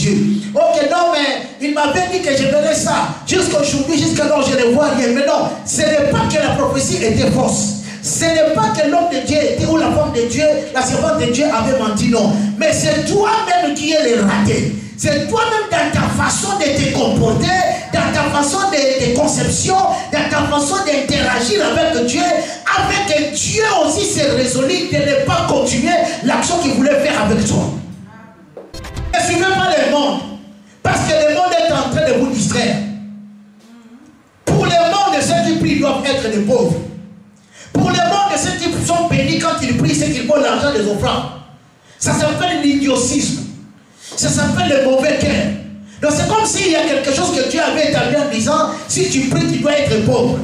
Dieu. Ok, non, mais il m'avait dit que je verrais ça. Jusqu'aujourd'hui, jusqu'alors, je ne vois rien. Mais non, ce n'est pas que la prophétie était fausse. Ce n'est pas que l'homme de Dieu était ou la femme de Dieu, la servante de Dieu avait menti, non. Mais c'est toi-même qui es le raté. C'est toi-même dans ta façon de te comporter, dans ta façon de conception, dans ta façon d'interagir avec Dieu, avec que Dieu aussi s'est résolu de ne pas continuer l'action qu'il voulait faire avec toi. Ne suivez pas le monde, parce que le monde est en train de vous distraire. Pour le monde, ceux qui prient doivent être des pauvres. Pour le monde, ceux qui sont bénis quand ils prient, c'est qu'ils donnent l'argent des offrandes. Ça s'appelle l'idiotisme. Ça s'appelle le mauvais cœur. Donc c'est comme s'il y a quelque chose que Dieu avait établi en disant, si tu pries, tu dois être pauvre.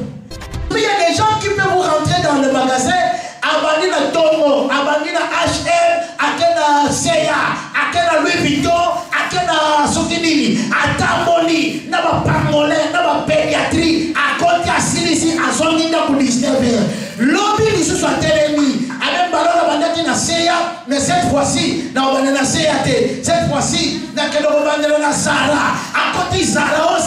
Mais il y a des gens qui peuvent vous rentrer dans le magasin, abandonner la Tomo, abandonner la HM, akena Seya, akena Louis Vuitton, akena Sotinini, à Tamboli, naba Pangolin, naba pédiatrie, à côté à Silisi, à Zonina pour 19 heures. L'objet de ce soit télémi. Avec ballon la bandette na Seya, mais cette fois-ci, na bandette na Seya te. Cette fois-ci, na kelo bandette na Zara. À côté Zara.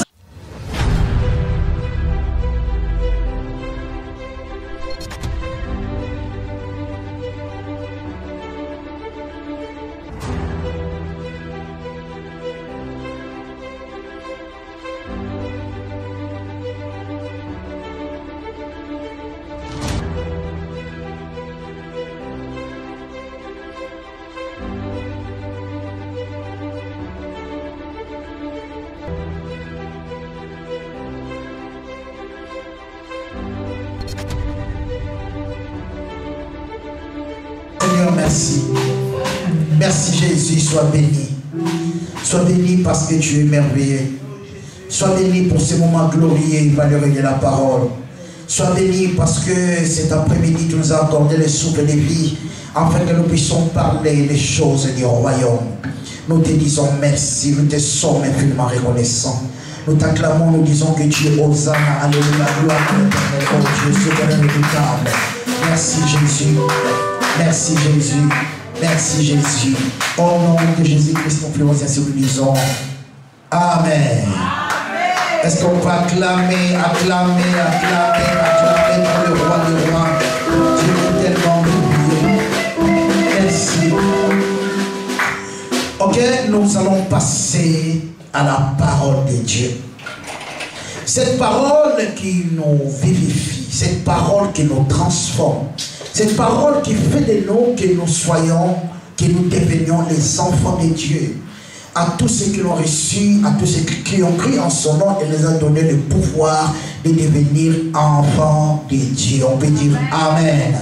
Merci. Merci Jésus, sois béni. Sois béni parce que tu es merveilleux. Sois béni pour ce moment glorieux et valeureux de la parole. Sois béni parce que cet après-midi tu nous as accordé le souffle de vie afin que nous puissions parler des choses du royaume. Nous te disons merci, nous te sommes infiniment reconnaissants. Nous t'acclamons, nous disons que tu es Hosanna, alléluia, gloire à l'éternel, oh Dieu, souverain redoutable. Merci Jésus. Merci Jésus, merci Jésus. Au nom de Jésus-Christ, nous prions ainsi, nous disons Amen. Est-ce qu'on peut acclamer, acclamer, acclamer, acclamer pour le roi des rois? Dieu est tellement merveilleux. Merci. Ok, nous allons passer à la parole de Dieu. Cette parole qui nous vivifie, cette parole qui nous transforme. Cette parole qui fait de nous que nous soyons, que nous devenions les enfants de Dieu. À tous ceux qui l'ont reçu, à tous ceux qui ont cru en son nom, il les a donné le pouvoir de devenir enfants de Dieu. On peut dire Amen.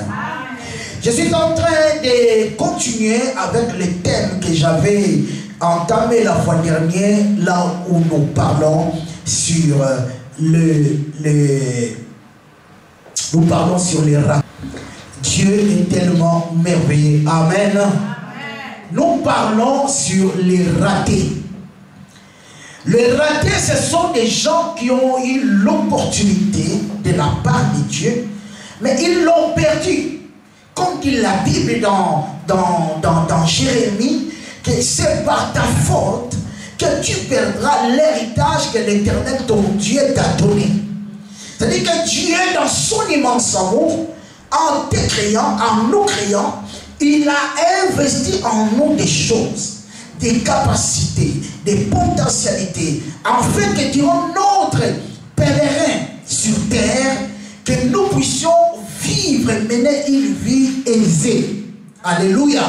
Je suis en train de continuer avec le thème que j'avais entamé la fois dernière, là où nous parlons sur nous parlons sur les ratés. Dieu est tellement merveilleux. Amen. Amen. Nous parlons sur les ratés. Les ratés, ce sont des gens qui ont eu l'opportunité de la part de Dieu, mais ils l'ont perdu. Comme dit la Bible dans Jérémie, que c'est par ta faute que tu perdras l'héritage que l'Éternel, ton Dieu, t'a donné. C'est-à-dire que Dieu, dans son immense amour, en te créant, en nous créant, il a investi en nous des choses, des capacités, des potentialités, afin que durant notre pèlerin sur terre, que nous puissions vivre, mener une vie aisée. Alléluia.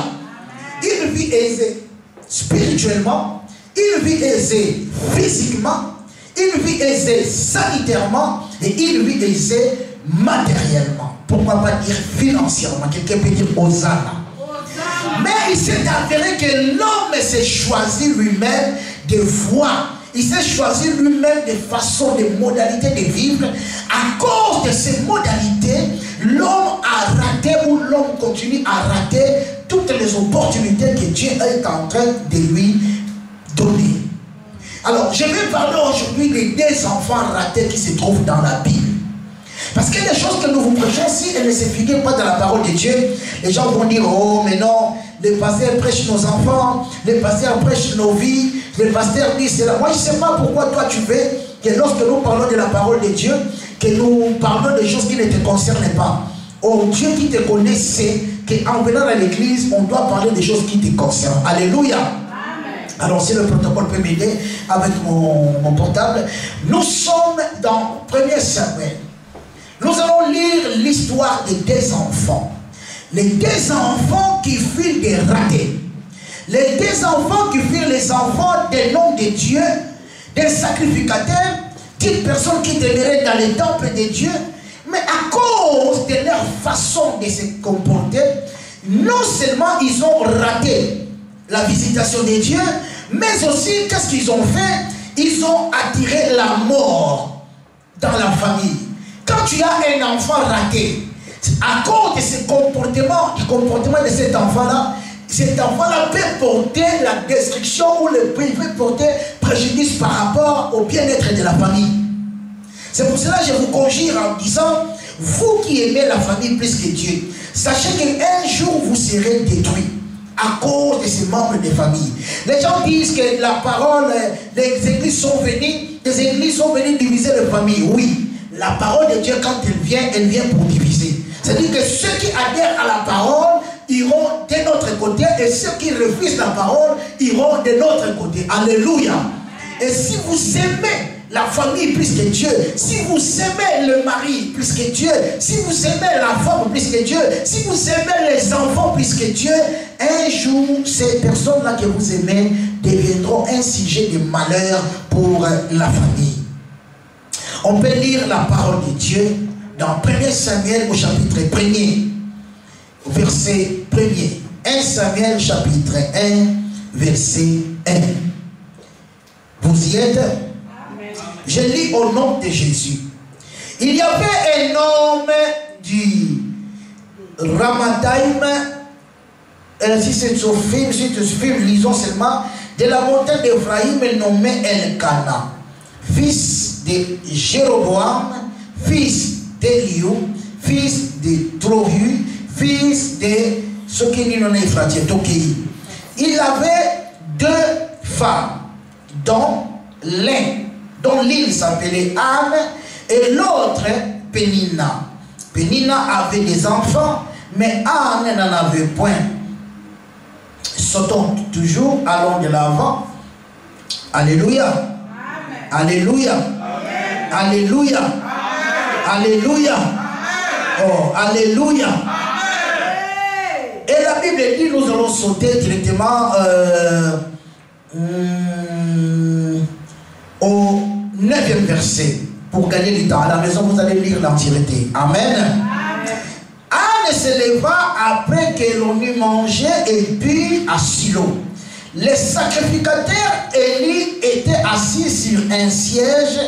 Une vie aisée spirituellement, une vie aisée physiquement, une vie aisée sanitairement et une vie aisée matériellement. Pourquoi pas dire financièrement? Quelqu'un peut dire Hosanna. Mais il s'est avéré que l'homme s'est choisi lui-même des voies. Il s'est choisi lui-même des façons, des modalités de vivre. À cause de ces modalités, l'homme a raté ou l'homme continue à rater toutes les opportunités que Dieu est en train de lui donner. Alors, je vais parler aujourd'hui des 2 enfants ratés qui se trouvent dans la Bible. Parce que les choses que nous vous prêchons, si elles ne se figurent pas dans la parole de Dieu, les gens vont dire, oh mais non, le pasteur prêche nos enfants, le pasteur prêche nos vies, Le pasteur dit cela. Moi, je ne sais pas pourquoi toi tu veux que lorsque nous parlons de la parole de Dieu, que nous parlons de choses qui ne te concernent pas. Oh, Dieu qui te connaît sait qu'en venant à l'église, on doit parler des choses qui te concernent. Alléluia. Amen. Alors, si le protocole peut m'aider avec mon portable, nous sommes dans 1er Samuel. Nous allons lire l'histoire des 2 enfants. Les 2 enfants qui furent des ratés. Les 2 enfants qui furent les enfants des noms de Dieu, des sacrificateurs, des personnes qui demeuraient dans les temples de Dieu. Mais à cause de leur façon de se comporter, non seulement ils ont raté la visitation de Dieu, mais aussi, qu'est-ce qu'ils ont fait? Ils ont attiré la mort dans la famille. Quand tu as un enfant raté, à cause de ce comportement, du comportement de cet enfant-là peut porter la destruction ou peut porter préjudice par rapport au bien-être de la famille. C'est pour cela que je vous conjure en disant, vous qui aimez la famille plus que Dieu, sachez qu'un jour vous serez détruits à cause de ces membres de famille. Les gens disent que la parole, les églises sont venues diviser les familles. Oui, la parole de Dieu, quand elle vient pour diviser. C'est-à-dire que ceux qui adhèrent à la parole iront de notre côté et ceux qui refusent la parole iront de notre côté. Alléluia. Et si vous aimez la famille plus que Dieu, si vous aimez le mari plus que Dieu, si vous aimez la femme plus que Dieu, si vous aimez les enfants plus que Dieu, un jour, ces personnes-là que vous aimez deviendront un sujet de malheur pour la famille. On peut lire la parole de Dieu dans 1er Samuel au chapitre 1er, verset 1er. 1 Samuel chapitre 1, verset 1. Vous y êtes? Je lis au nom de Jésus. Il y avait un homme du Ramathaïm, si c'est Sophim, lisons seulement, de la montagne d'Ephraïm, nommé Elkana, fils de Jéroboam, fils d'Eliou, fils de Trohu, fils de Sokini-non-Ephratie. Il avait 2 femmes, dont l'une s'appelait Anne et l'autre Pénina. Pénina avait des enfants, mais Anne n'en avait point. Sautons toujours, allons de l'avant. Alléluia. Amen. Alléluia. Amen. Alléluia. Amen. Alléluia. Amen. Oh, Alléluia. Amen. Et la Bible dit, nous allons sauter directement au 9e verset. Pour gagner du temps, à la maison, vous allez lire l'entièreté. Amen. Amen. Anne se leva après que l'on eut mangé et bu à Silo. Les sacrificateurs Élie étaient assis sur un siège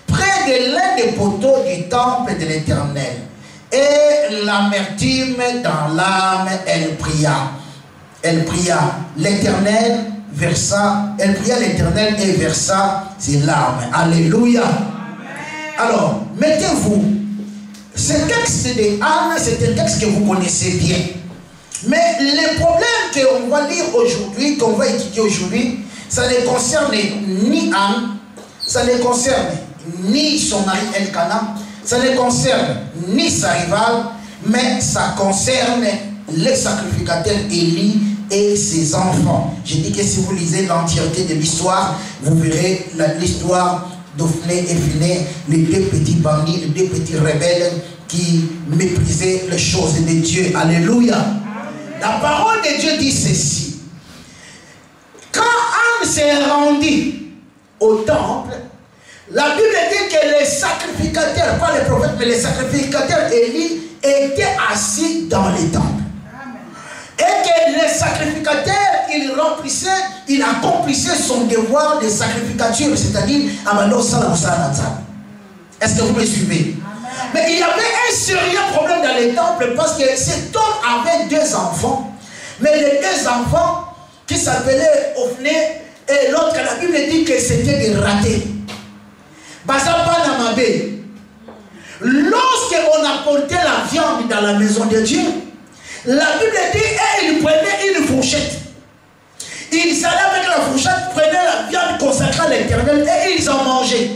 près de l'un des poteaux du temple de l'Éternel. Et l'amertume dans l'âme, elle pria. Elle pria l'Éternel, elle pria l'Éternel et versa ses larmes. Alléluia. Alors, mettez-vous. Ce texte de Anne, c'est un texte que vous connaissez bien. Mais les problèmes qu'on va lire aujourd'hui, qu'on va étudier aujourd'hui, ça ne concerne ni Anne, ça ne concerne ni son mari Elkana, ça ne concerne ni sa rivale, mais ça concerne les sacrificateurs Élie et ses enfants. Je dis que si vous lisez l'entièreté de l'histoire, vous verrez l'histoire d'Ophné et Phiné, les 2 petits bandits, les 2 petits rebelles qui méprisaient les choses de Dieu. Alléluia. Amen. La parole de Dieu dit ceci. Quand Anne s'est rendue au temple, la Bible dit que les sacrificateurs, pas les prophètes, mais les sacrificateurs Élie étaient assis dans les temples. Et que les sacrificateurs, il accomplissait son devoir de sacrificature, c'est-à-dire est-ce que vous me suivez? Amen. Mais il y avait un sérieux problème dans les temples parce que cet homme avait 2 enfants, mais les 2 enfants qui s'appelaient Ophné et l'autre, la Bible dit que c'était des ratés. Lorsqu'on apportait la viande dans la maison de Dieu, la Bible dit, et il prenait une fourchette. Ils allaient avec la fourchette, prenaient la viande consacrée à l'Éternel et ils en mangeaient.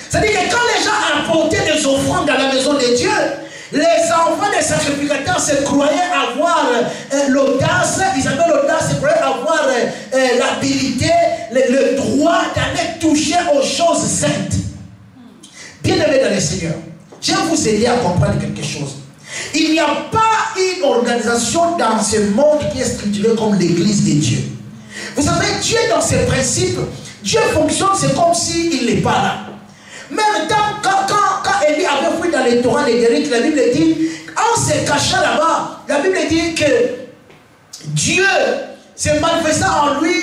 C'est-à-dire que quand les gens apportaient des offrandes dans la maison de Dieu, les enfants des sacrificateurs se croyaient avoir l'audace, ils avaient l'audace, ils croyaient avoir l'habilité, le droit d'aller toucher aux choses saintes. Bien-aimés dans le Seigneur, je vais vous aider à comprendre quelque chose. Il n'y a pas une organisation dans ce monde qui est structurée comme l'Église de Dieu. Vous savez, Dieu dans ses principes, Dieu fonctionne, c'est comme s'il n'est pas là. Même quand Élie avait fui dans les torrents de Guérite, la Bible dit, en se cachant là-bas, la Bible dit que Dieu s'est manifesté en lui,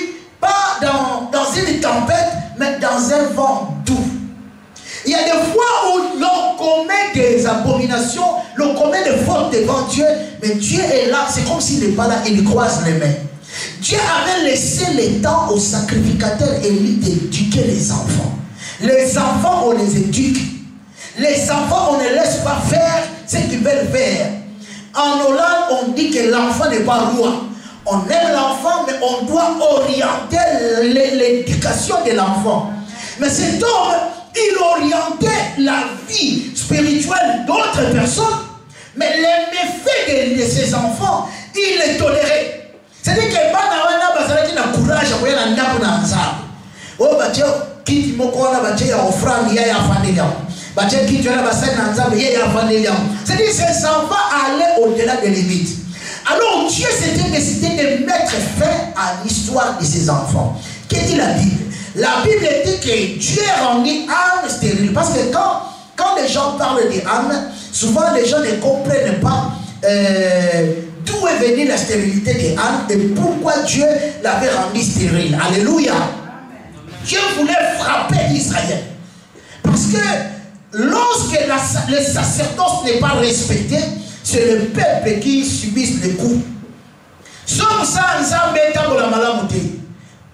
pas dans une tempête, mais dans un vent doux. Il y a des fois où l'on commet des abominations, l'on commet des fautes devant Dieu, mais Dieu est là, c'est comme s'il n'est pas là, il croise les mains. Dieu avait laissé le temps aux sacrificateurs Élie d'éduquer les enfants. Les enfants, on les éduque. Les enfants, on ne laisse pas faire ce qu'ils veulent faire. En Hollande, on dit que l'enfant n'est pas roi. On aime l'enfant, mais on doit orienter l'éducation de l'enfant. Mais cet homme, il orientait la vie spirituelle d'autres personnes, mais les méfaits de ses enfants, il les tolérait. C'est-à-dire que il a courage à voir la nappe dans ça. Oh, bah, kiti moko na bache ya offrande ya fandelia bache kiti na basai na nzambe ya fandelia. C'est-à-dire ces enfants allaient au-delà des limites. Alors Dieu s'était décidé de mettre fin à l'histoire de ses enfants. Qu'est-ce dit la Bible? La Bible dit que Dieu rendit Anne stérile. Parce que quand les gens parlent d'Anne, souvent les gens ne comprennent pas d'où est venue la stérilité d'Anne et pourquoi Dieu l'avait rendue stérile. Alléluia. Dieu voulait frapper Israël. Parce que lorsque le sacerdoce n'est pas respecté, c'est le peuple qui subit les coups. Somme ça, nzambe tango la malamuté.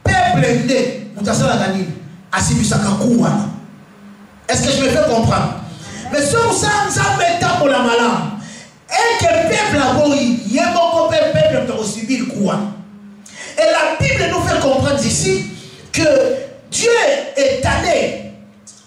Peuple né, mutasala gani, asibisaka kuwana. Est-ce que je me fais comprendre? Mais somme ça, nzambe tango la malam. Et que peuple a beau yemoko peuple doit subir kuwana. Et la Bible nous fait comprendre ici que Dieu est allé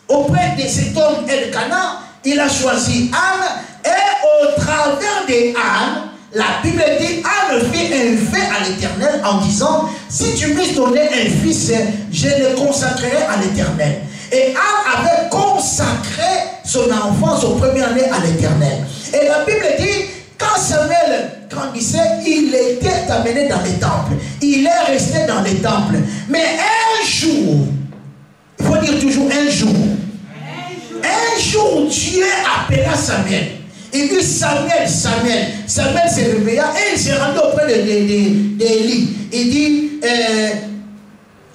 auprès de cet homme Elkanah, il a choisi Anne, et au travers de Anne, la Bible dit, Anne fit un vœu à l'Éternel en disant, si tu m'as donné un fils, je le consacrerai à l'Éternel. Et Anne avait consacré son enfant, son premier-né à l'Éternel. Et la Bible dit, quand Samuel grandissait, il était amené dans les temples. Il est resté dans les temples. Mais un jour, il faut dire toujours un jour. Un jour, Dieu appela Samuel. Il dit Samuel, Samuel. Samuel s'est réveillé et il s'est rendu auprès d'Élie. Il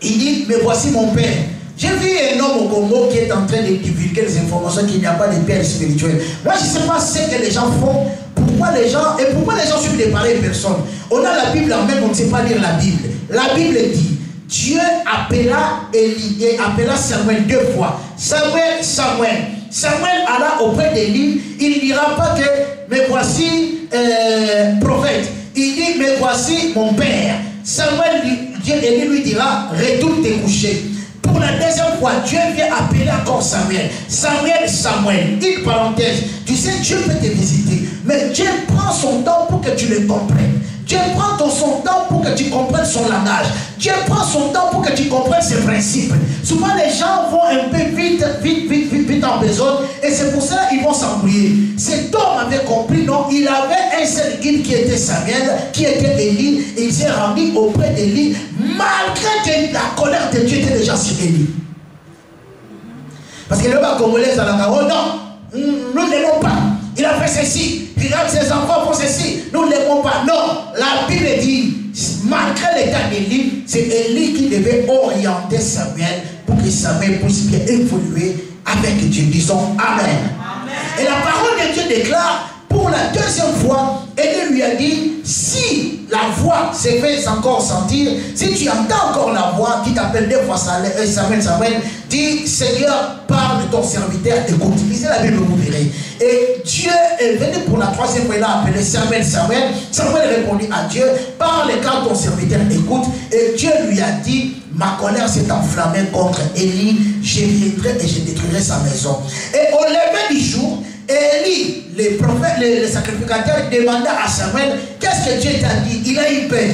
dit, mais voici mon père. J'ai vu un homme au Congo qui est en train de divulguer des informations qu'il n'y a pas de père spirituel. Moi, je ne sais pas ce que les gens font. Pourquoi les gens suivent des pareilles personnes? On a la Bible en même, on ne sait pas lire la Bible. La Bible dit, Dieu appela Élie et appela Samuel 2 fois. Samuel, Samuel. Samuel alla auprès d'Élie. Il ne dira pas que, mais voici prophète. Il dit, mais voici mon père. Samuel, Élie lui dira, retourne te coucher. Pour la deuxième fois, Dieu vient appeler encore Samuel. Samuel, Samuel. Une parenthèse. Tu sais, Dieu peut te visiter. Mais Dieu prend son temps pour que tu le comprennes. Dieu prend son temps pour que tu comprennes son langage. Dieu prend son temps pour que tu comprennes ses principes. Souvent, les gens vont un peu vite en besogne. Et c'est pour ça qu'ils vont s'embrouiller. Cet homme avait compris, non? Il avait un seul guide qui était Samuel, qui était Élie. Et il s'est rendu auprès d'Élie, malgré que la colère de Dieu était déjà sur Élie. Parce que le bas congolais, ça l'a dit, oh non, nous ne l'aimons pas. Il a fait ceci. Regarde, ses enfants font ceci. Nous ne l'aimons pas. Non, la Bible dit, malgré l'état d'Élie, c'est Élie qui devait orienter Samuel pour que Samuel puisse bien évoluer avec Dieu. Disons Amen. Amen. Et la parole de Dieu déclare, pour la deuxième fois, Élie lui a dit, si la voix se fait encore sentir, si tu entends encore la voix qui t'appelle deux fois Samuel, dis, Seigneur, parle de ton serviteur, écoute. Lisez la Bible, vous verrez. Et Dieu est venu pour la troisième fois, il a appelé Samuel. Samuel répondit à Dieu, parle car ton serviteur écoute. Et Dieu lui a dit, ma colère s'est enflammée contre Élie, je viendrai et je détruirai sa maison. Et au lever du jour, Élie, les prophètes, les sacrificateurs, demanda à Samuel, qu'est-ce que Dieu t'a dit? Il a eu peur.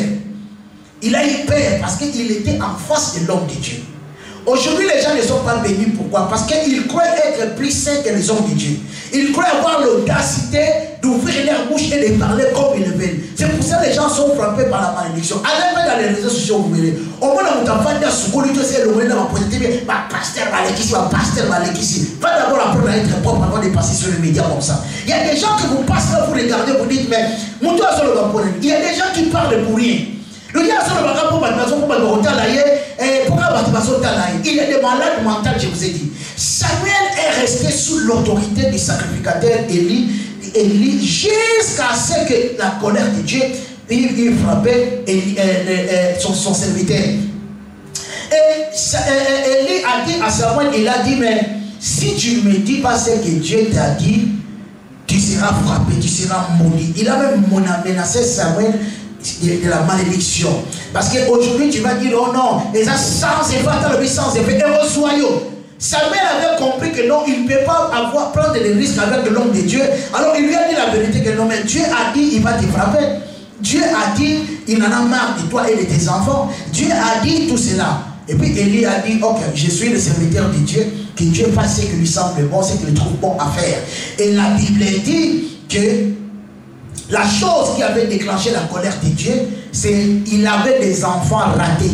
Il a eu peur parce qu'il était en face de l'homme de Dieu. Aujourd'hui, les gens ne sont pas bénis. Pourquoi? Parce qu'ils croient être plus saints que les hommes de Dieu. Ils croient avoir l'audacité d'ouvrir leur bouche et de parler comme ils le veulent. C'est pour ça que les gens sont frappés par la malédiction. Allez dans les réseaux sociaux, vous verrez. Au moins, on t'a fait ce qu'on dit, c'est le moment de ma positivité. Ma pasteur Malekissi. Va d'abord apprendre à être propre avant de passer sur les médias comme ça. Il y a des gens qui vous passent là, vous regardez, vous dites, mais mon Dieu, il y a des gens qui parlent pour rien. Il y a des malades mentaux, je vous ai dit. Samuel est resté sous l'autorité du sacrificateur Élie jusqu'à ce que la colère de Dieu il frappait son serviteur. Et Élie a dit à Samuel, il a dit, mais si tu ne me dis pas ce que Dieu t'a dit, tu seras frappé, tu seras maudit. Il a même menacé Samuel de la malédiction. Parce qu'aujourd'hui, tu vas dire, oh non, les gens sans effet, sans effet, et soyons. Samuel avait compris que non, il ne peut pas prendre des risques avec l'homme de Dieu. Alors il lui a dit la vérité que non, mais Dieu a dit, il va te frapper. Dieu a dit, il en a marre de toi et de tes enfants. Dieu a dit tout cela. Et puis Élie a dit, ok, je suis le serviteur de Dieu, que Dieu fasse ce qui lui semble bon, ce qu'il trouve bon à faire. Et la Bible dit que la chose qui avait déclenché la colère de Dieu, c'est qu'il avait des enfants ratés.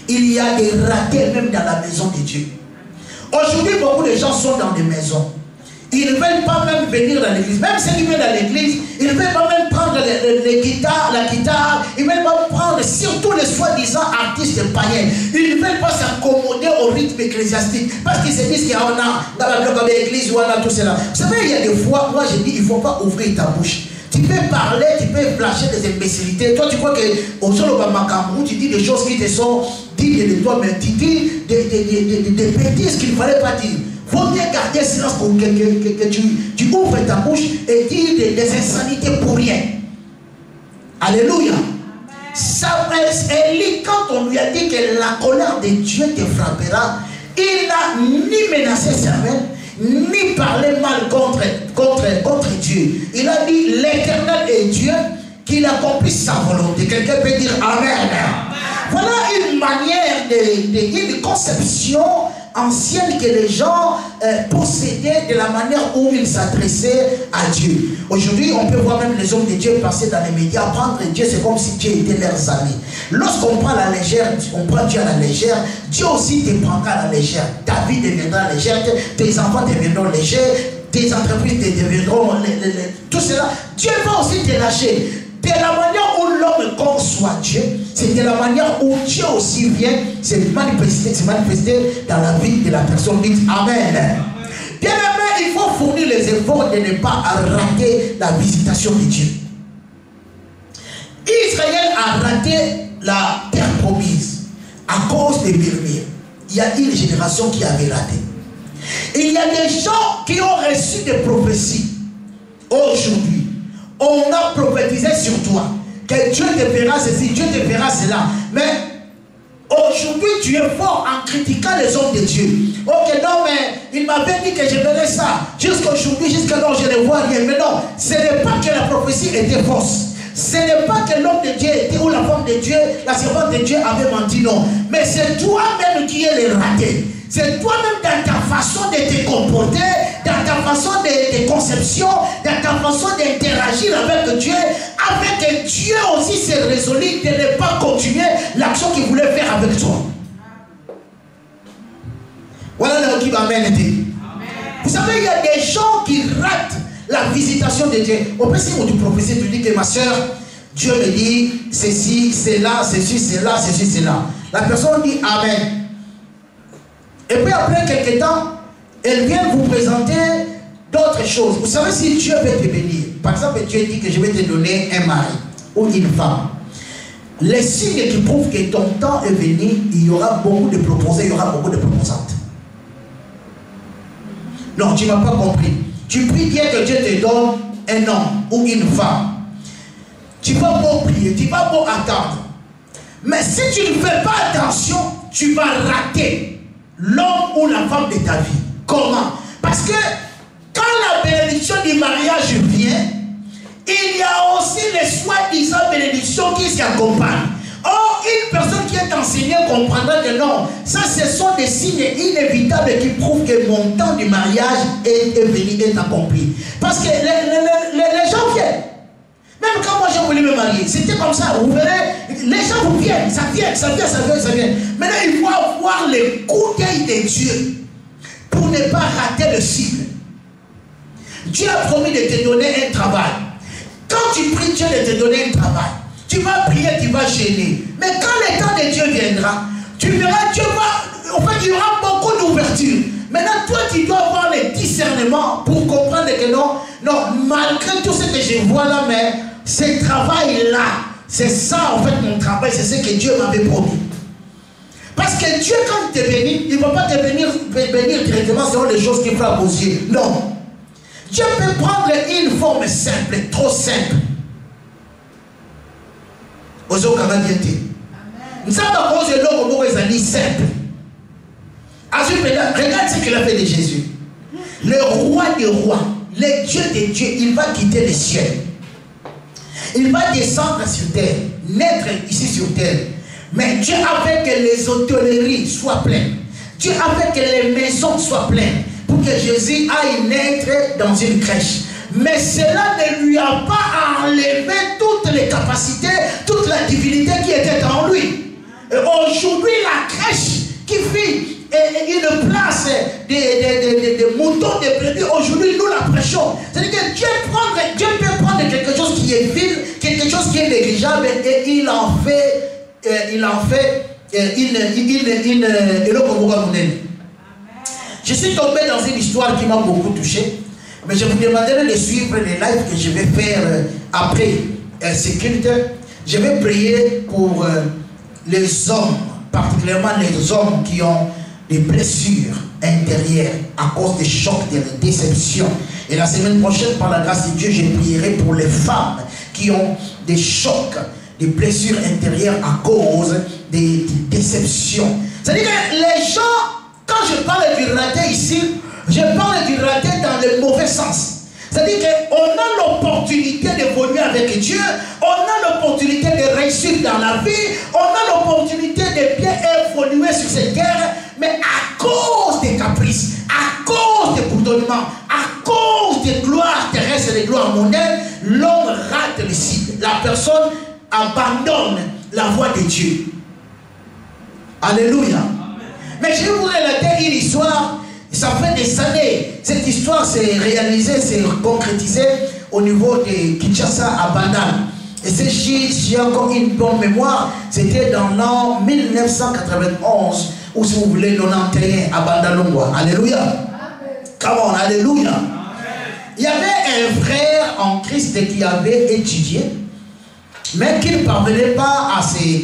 Il y a des ratés même dans la maison de Dieu. Aujourd'hui, beaucoup de gens sont dans des maisons. Ils ne veulent pas même venir dans l'église. Même ceux qui viennent dans l'église, ils ne veulent pas même prendre la guitare. Ils ne veulent pas prendre, surtout les soi-disant artistes païens. Ils ne veulent pas s'accommoder au rythme ecclésiastique. Parce qu'ils se disent qu'il y a dans l'église ou dans tout cela. Vous savez, il y a des fois, moi je dis, il ne faut pas ouvrir ta bouche. Tu peux parler, tu peux flasher des imbécilités. Toi, tu crois qu'au Cameroun, tu dis des choses qui te sont dites de toi, mais tu dis des bêtises qu'il ne fallait pas dire. Il faut bien garder silence pour que tu ouvres ta bouche et dire des insanités pour rien. Alléluia. Élie, quand on lui a dit que la colère de Dieu te frappera, il n'a ni menacé Samuel, ni parlé mal contre Dieu. Il a dit l'Éternel est Dieu, qu'il accomplisse sa volonté. Quelqu'un peut dire Amen. Voilà une manière, une conception ancienne que les gens possédaient de la manière où ils s'adressaient à Dieu. Aujourd'hui, on peut voir même les hommes de Dieu passer dans les médias, prendre Dieu, c'est comme si Dieu était leurs amis. Lorsqu'on prend la légère, on prend Dieu à la légère, Dieu aussi te prendra à la légère. Ta vie deviendra légère, tes enfants deviendront légers, tes entreprises deviendront tout cela. Dieu va aussi te lâcher. De la manière où l'homme conçoit Dieu, c'est de la manière où Dieu aussi vient se manifester dans la vie de la personne. Dites Amen. Bien aimé, il faut fournir les efforts de ne pas rater la visitation de Dieu. Israël a raté la terre promise à cause des murmures. Il y a une génération qui avait raté. Et il y a des gens qui ont reçu des prophéties aujourd'hui. On a prophétisé sur toi que Dieu te fera ceci, Dieu te fera cela. Mais aujourd'hui, tu es fort en critiquant les hommes de Dieu. Ok, non, mais il m'avait dit que je verrais ça. Jusqu'aujourd'hui, jusqu'à là, je ne vois rien. Mais non, ce n'est pas que la prophétie était fausse. Ce n'est pas que l'homme de Dieu était ou la femme de Dieu, la servante de Dieu avait menti, non. Mais c'est toi-même qui es le raté. C'est toi-même dans ta façon de te comporter, dans ta façon de conception, dans ta façon d'interagir avec Dieu, avec que Dieu aussi s'est résolu de ne pas continuer l'action qu'il voulait faire avec toi. Voilà là qui va m'aider. Vous savez, il y a des gens qui ratent la visitation de Dieu. Au principe, où tu prophéties, tu dis que ma soeur, Dieu me dit ceci, cela, ceci, cela, ceci, cela. La personne dit Amen. Et puis après quelques temps, elle vient vous présenter d'autres choses. Vous savez, si Dieu veut te bénir, par exemple, Dieu dit que je vais te donner un mari ou une femme. Les signes qui prouvent que ton temps est venu, il y aura beaucoup de proposés, il y aura beaucoup de proposantes. Non, tu ne m'as pas compris. Tu pries bien que Dieu te donne un homme ou une femme. Tu vas beau prier, tu vas beau attendre. Mais si tu ne fais pas attention, tu vas rater l'homme ou la femme de ta vie. Comment? Parce que quand la bénédiction du mariage vient, il y a aussi les soi-disant bénédictions qui s'y accompagnent. Or, une personne qui est enseignée comprendra que non, ça ce sont des signes inévitables qui prouvent que mon temps du mariage est venu, est accompli. Parce que les gens viennent. Même quand moi j'ai voulu me marier, c'était comme ça. Vous verrez, les gens vous viennent, ça vient, ça vient, ça vient, ça vient. Maintenant, il faut avoir les coups d'œil de Dieu pour ne pas rater le cycle. Dieu a promis de te donner un travail. Quand tu pries Dieu de te donner un travail, tu vas prier, tu vas gêner. Mais quand le temps de Dieu viendra, tu verras, Dieu va, en fait, il y aura beaucoup d'ouverture. Maintenant, toi, tu dois avoir le discernement pour comprendre que non, malgré tout ce que je vois là, mais ce travail-là, c'est ça, en fait, mon travail, c'est ce que Dieu m'avait promis. Parce que Dieu, quand il te bénit, il ne va pas te bénir directement selon les choses qu'il frappent aux yeux. Non. Dieu peut prendre une forme simple, trop simple. Aux autres, nous savons à cause de l'homme, ils sont simples. Regarde ce qu'il a fait de Jésus. Le roi des rois, le Dieu des dieux, il va quitter le ciel. Il va descendre sur terre, naître ici sur terre. Mais Dieu a fait que les hôtelleries soient pleines. Dieu a fait que les maisons soient pleines pour que Jésus aille naître dans une crèche. Mais cela ne lui a pas enlevé toutes les capacités, toute la divinité qui était en lui. Aujourd'hui, la crèche qui fit une place de moutons, de brebis, aujourd'hui nous la prêchons. C'est-à-dire que Dieu peut prendre quelque chose qui est vil, quelque chose qui est négligeable et il en fait Je suis tombé dans une histoire qui m'a beaucoup touché, mais je vous demanderai de suivre les lives que je vais faire après ce culte. Je vais prier pour les hommes, particulièrement les hommes qui ont des blessures intérieures à cause des chocs, des déceptions. Et la semaine prochaine, par la grâce de Dieu, je prierai pour les femmes qui ont des chocs, des blessures intérieures à cause des déceptions. C'est-à-dire que les gens, quand je parle du raté ici, je parle du raté dans le mauvais sens. C'est-à-dire qu'on a l'opportunité d'évoluer avec Dieu, on a l'opportunité de réussir dans la vie, on a l'opportunité de bien évoluer sur cette terre, mais à cause des caprices, à cause des bourdonnements, à cause des gloires terrestres et des gloires mondaines, l'homme rate le cible. La personne abandonne la voie de Dieu. Alléluia. Mais je vais vous relater une histoire. Ça fait des années. Cette histoire s'est réalisée, s'est concrétisée au niveau de Kinshasa à Bandal. Et si j'ai encore une bonne mémoire, c'était dans l'an 1991, ou si vous voulez, 91 à Bandalongwa. Alléluia. Come on, alléluia. Amen. Il y avait un frère en Christ qui avait étudié, mais qui ne parvenait pas à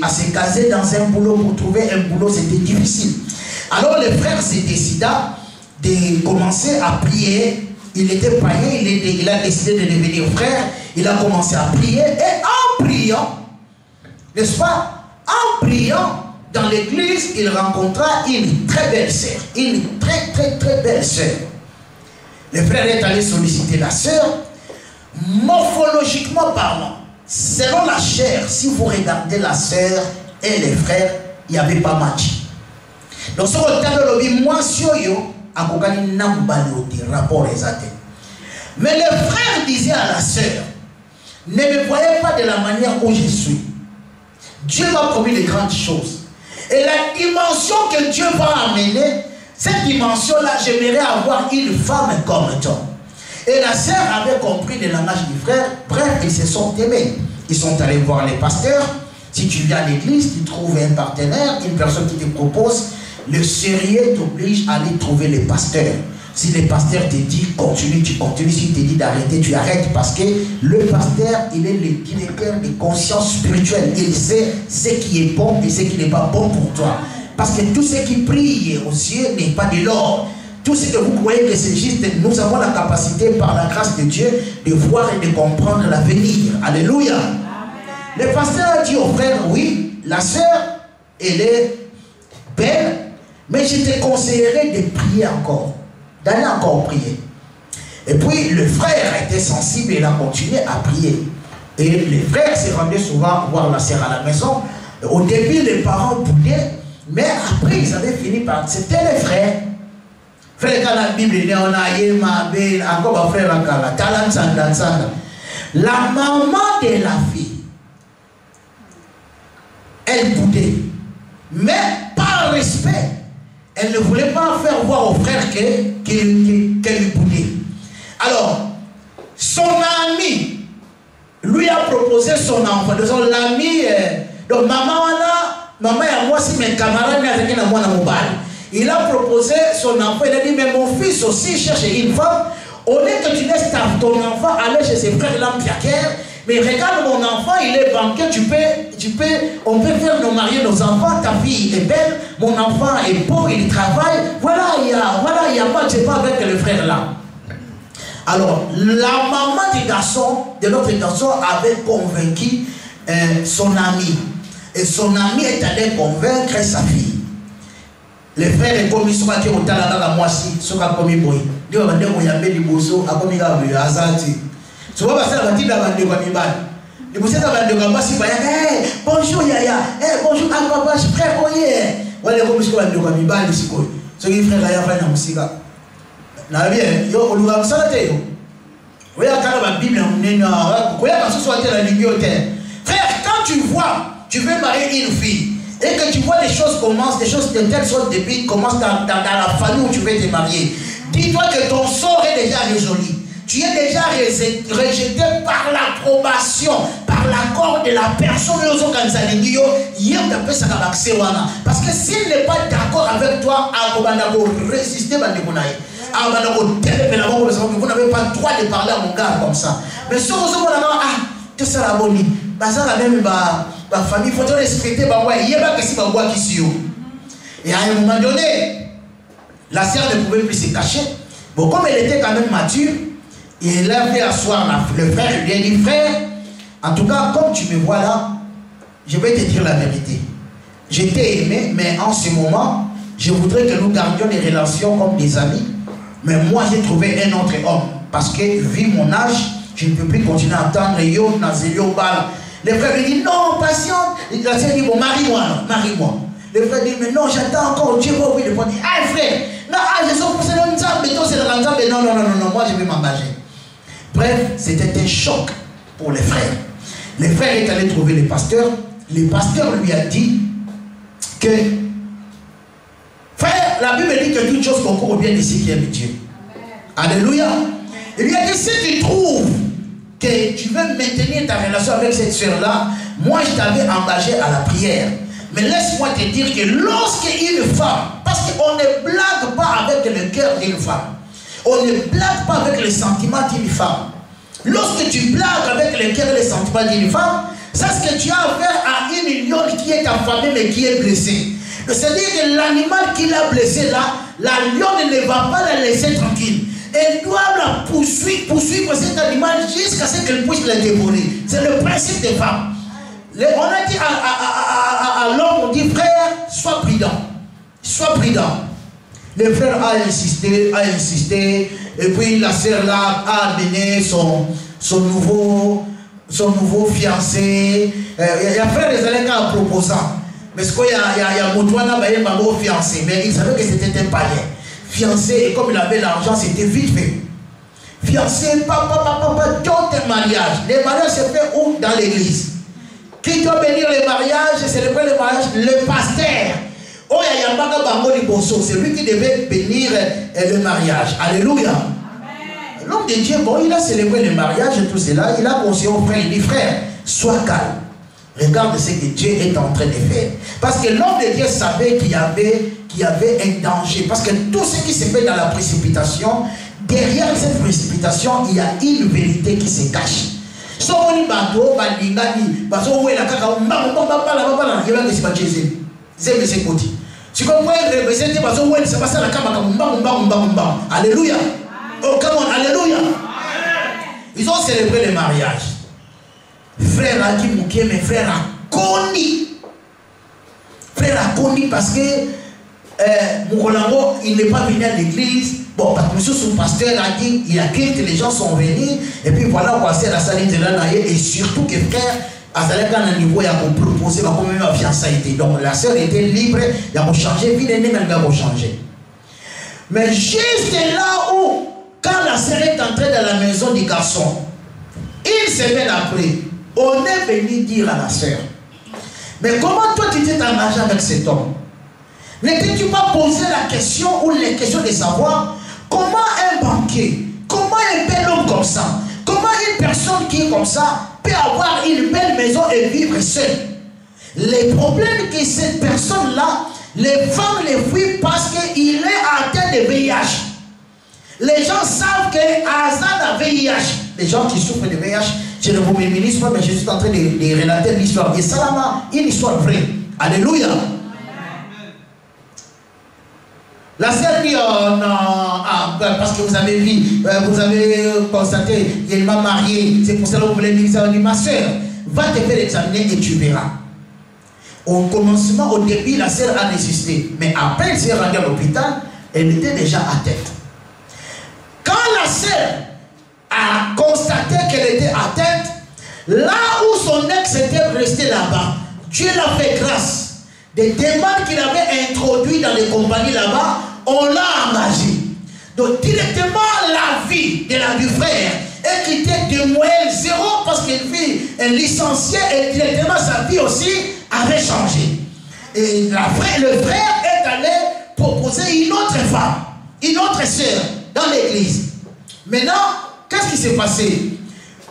se caser dans un boulot. Pour trouver un boulot, c'était difficile. Alors le frère s'est décidé de commencer à prier. Il était païen, il a décidé de devenir frère. Il a commencé à prier. Et en priant, n'est-ce pas, en priant dans l'église, il rencontra une très belle sœur. Une très belle sœur. Le frère est allé solliciter la sœur. Morphologiquement parlant, selon la chair, si vous regardez la sœur et les frères, il n'y avait pas match. Donc, ce que moi, mais le frère disait à la sœur, ne me voyez pas de la manière où je suis. Dieu m'a promis de grandes choses. Et la dimension que Dieu va amener, cette dimension-là, j'aimerais avoir une femme comme toi. Et la sœur avait compris le langage du frère. Bref, ils se sont aimés. Ils sont allés voir les pasteurs. Si tu viens à l'église, tu trouves un partenaire, une personne qui te propose. Le sérieux t'oblige à aller trouver les pasteurs. Si le pasteur te dit continue, tu continues. S'il te dit d'arrêter, tu arrêtes. Parce que le pasteur, il est le directeur de conscience spirituelle. Il sait ce qui est bon et ce qui n'est pas bon pour toi. Parce que tout ce qui brille aux yeux n'est pas de l'or. Tout ce que vous croyez que c'est juste, nous avons la capacité par la grâce de Dieu de voir et de comprendre l'avenir. Alléluia. Amen. Le pasteur a dit au frère, oui, la sœur, elle est belle, mais je te conseillerais de prier encore, d'aller encore prier. Et puis le frère a été sensible et il a continué à prier. Et les frères se rendaient souvent voir la sœur à la maison. Au début, les parents boudaient, mais après, ils avaient fini par accepter les frères. Frère, quand la Bible est on a encore frère la maman de la fille, elle boudait. Mais par respect, elle ne voulait pas faire voir au frère qu'elle lui boudait. Alors, son ami lui a proposé son enfant. Donc, l'ami, donc maman et moi, si mes camarades n'ont pas de mobile. Il a proposé son enfant, il a dit, mais mon fils aussi cherche une femme. Au lieu que tu laisses ton enfant aller chez ses frères lampiaquaires, mais regarde mon enfant, il est banquier, on peut faire nos marier nos enfants, ta fille est belle, mon enfant est beau, il travaille, voilà, il y a pas de pas avec le frère là. Alors, la maman du garçon, de notre garçon, avait convaincu son ami. Et son ami est allé convaincre sa fille. Les frères et commis sont à au talent moi si, sont à commis boy. Dieu va dire, il y a des bousseaux, à commis gabu, à Zanti. Souvent, parce que la bâtisse va dire, comme il va. Les bousseaux va dire, comme si, bonjour Yaya, bonjour, papa, frère, voyez. Voilà, comme si on va dire, comme il va, ici, quoi. Ce qui est frère, il y a pas de musique. N'a bien, yo, on nous a salé. Oui, quand la Bible, on est là, oui, quand ce soit la bibliothèque. Frère, quand tu vois, tu veux marier une fille. Et que tu vois les choses commencent, des choses de telle sorte depuis commencent dans la famille où tu veux te marier. Dis-toi que ton sort est déjà résolu. Tu es déjà rejeté par l'approbation, par l'accord de la personne. Parce que s'il n'est pas d'accord avec toi, il va résister. Vous n'avez pas le droit de parler à mon gars comme ça. Mais si vous avez tout ça la bonne, la famille, il faut respecter, il y a pas que si qui et à un moment donné, la sœur ne pouvait plus se cacher. Bon, comme elle était quand même mature, il a fait asseoir le frère, il lui a dit, frère, en tout cas, comme tu me vois là, je vais te dire la vérité. Je t'ai aimé, mais en ce moment, je voudrais que nous gardions des relations comme des amis. Mais moi, j'ai trouvé un autre homme. Parce que, vu mon âge, je ne peux plus continuer à attendre yo, nazélio, bal. Le frère lui dit, non, patiente. La sœur dit, bon, marie-moi. Le frère dit, mais non, j'attends encore. Dieu va ouvrir le point. Ah, frère, non, je suis pour le non, moi, je vais m'engager. Bref, c'était un choc pour les frères. Le frère est allé trouver le pasteur. Le pasteur lui a dit que, frère, la Bible dit que toute chose concourt au bien de ceux qui aiment Dieu. Alléluia. Il lui a dit, si tu trouves que tu veux maintenir ta relation avec cette soeur-là, moi je t'avais engagé à la prière. Mais laisse-moi te dire que lorsqu'une femme, parce qu'on ne blague pas avec le cœur d'une femme, on ne blague pas avec les sentiments d'une femme. Lorsque tu blagues avec le cœur et les sentiments d'une femme, c'est ce que tu as affaire à une lionne qui est affamée mais qui est blessée. C'est-à-dire que l'animal qui l'a blessé là, la lionne ne va pas la laisser tranquille. Elle doit la poursuivre cet animal jusqu'à ce qu'elle puisse la dévorer. C'est le principe des femmes. On a dit à l'homme, on dit, frère, sois prudent. Sois prudent. Le frère a insisté, et puis la sœur là a amené son nouveau fiancé. Il y a frère des années à proposant. Mais ce qu'il y a Moutouana, il y a un fiancé, mais il savait que c'était un païen. Fiancé, et comme il avait l'argent, c'était vite fait. Fiancé, papa, dans tes mariages. Les mariages se fait où? Dans l'église. Qui doit bénir les mariages, célébrer les mariages? Le pasteur. Oh, il y a Yambaga Bango di Bosso, c'est lui qui devait bénir le mariage. Alléluia. L'homme de Dieu, bon, il a célébré le mariage et tout cela. Il a conseillé au frère, il dit, frère, sois calme. Regarde ce que Dieu est en train de faire. Parce que l'homme de Dieu savait qu'il y avait qu'il y avait un danger. Parce que tout ce qui se fait dans la précipitation, derrière cette précipitation, il y a une vérité qui se cache. Si on dit bateau, parce qu'on voit la caca, si vous pouvez représenter, parce qu'on voit ça passe à la caca, alléluia. Oh, come on, alléluia. Ils ont célébré le mariage. Frère a dit Mouké, mais frère a connu. Frère a connu parce que Moukolango, il n'est pas venu à l'église. Bon, parce que monsieur son pasteur a dit, il a quitté, les gens sont venus. Et puis voilà, on va faire la salle de la et surtout que frère, à un niveau, il a proposé ma commune à fiançailles. Donc la sœur était libre, il a changé, puis les nègres ont changé. Mais juste là où, quand la sœur est entrée dans la maison du garçon, une semaine après, on est venu dire à la sœur, mais comment toi tu t'es engagé avec cet homme? N'étais-tu pas posé la question ou les questions de savoir comment un banquier, comment un bel homme comme ça, comment une personne qui est comme ça peut avoir une belle maison et vivre seule? Les problèmes que cette personne-là, les femmes les fuient parce qu'il est atteint de VIH. Les gens savent que Hazan a VIH. Les gens qui souffrent de VIH, je ne vous ministre pas, mais je suis en train de relater l'histoire de Salama, une histoire vraie. Alléluia. La sœur dit, parce que vous avez vu, vous avez constaté, il m'a marié, c'est pour ça que vous voulez dire ça. On dit, ma sœur, va te faire examiner et tu verras. Au commencement, au début, la sœur a résisté. Mais après, elle s'est rendue à l'hôpital, elle était déjà atteinte. Quand la sœur a constaté qu'elle était atteinte, là où son ex était resté là-bas, Dieu l'a fait grâce. Des demandes qu'il avait introduites dans les compagnies là-bas, on l'a engagé. Donc directement la vie du frère est quittée de moyenne zéro parce qu'il vit un licencié et directement sa vie aussi avait changé. Et le frère est allé proposer une autre femme, une autre sœur dans l'église. Maintenant, qu'est-ce qui s'est passé?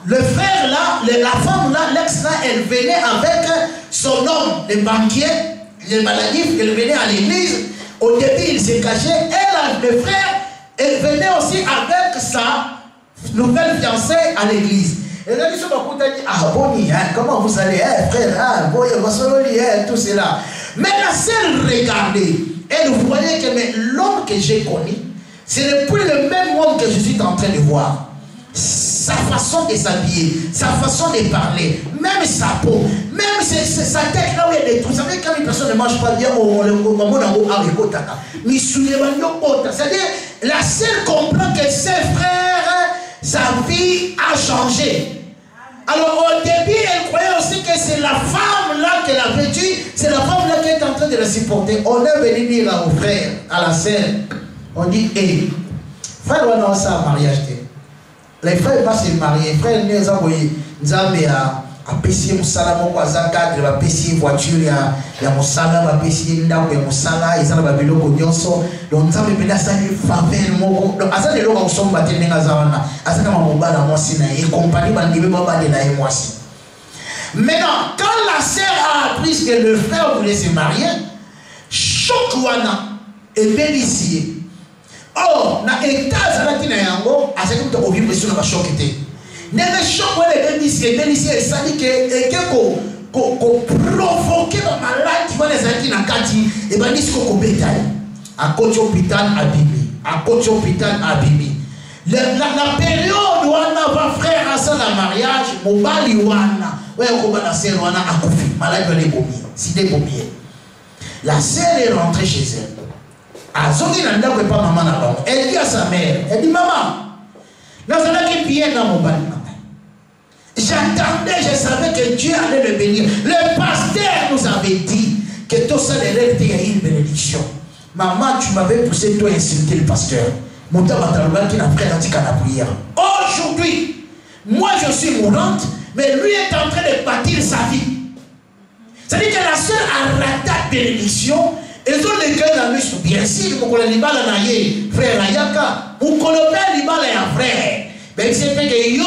Le frère là, la femme là, l'ex là, elle venait avec son homme, le banquier, le maladif, elle venait à l'église. Au début, il s'est caché. Elle, le frère, elle venait aussi avec sa nouvelle fiancée à l'église. Elle a dit, ah bon, comment vous allez, frère, bon, tout cela. Mais la sœur regardait, elle voyait que l'homme que j'ai connu, ce n'est plus le même homme que je suis en train de voir. Sa façon de s'habiller, sa façon de parler, même sa peau, même sa tête là où il y a des trucs. Vous savez, quand une personne ne mange pas bien, c'est-à-dire, la seule comprend que ses frères, sa vie a changé. Alors au début, elle croyait aussi que c'est la femme là qu'elle a vêtue, c'est la femme là qui est en train de la supporter. On est venu dire là au frère, à la sœur, on dit, hé, frère, on a ça à mariage. Les frères passent se marier, les frères nous envoyé, nous avons apécié mon salaire, mon voisin cadre, apécié voiture, il y a mon salaire, apécié ndao, il y a mon salaire, ils ont la bilo konyoso, donc nous avons mené à ça une faveur, donc à ça les gens qui sont battus dans la zone, à ça comme on bat dans moi si et compagnie bandit même pas de là moi si. Maintenant, quand la sœur a appris que le frère voulait se marier, choc wana et délicieux. Oh, na étage là qui n'a yango, à ce que tu as oublié pression na choc était. Ne me choc ouais les délicieux, et ça dit que ko provoquer ma malade qui va les acquis na kati et ben dis ko bétail. À côté hôpital abîmé, à côté hôpital abîmé. La période où on a frère à ça la mariage, mobali wana, ouais ko ba la sœur wana akufi, malade va les bomber, si des bombiers. La sœur est rentrée chez elle. Elle dit à sa mère, elle dit, maman, j'attendais, je savais que Dieu allait le bénir. Le pasteur nous avait dit que tout ça allait être une bénédiction. Maman, tu m'avais poussé, toi, insulter le pasteur. Aujourd'hui, moi je suis mourante, mais lui est en train de bâtir sa vie. C'est-à-dire que la sœur a raté la bénédiction. Ils ont les cœurs dans le bien sûr, mon collègue Libala naïe, frère Ayaka, mon collègue Libala est un frère. Mais c'est fait que il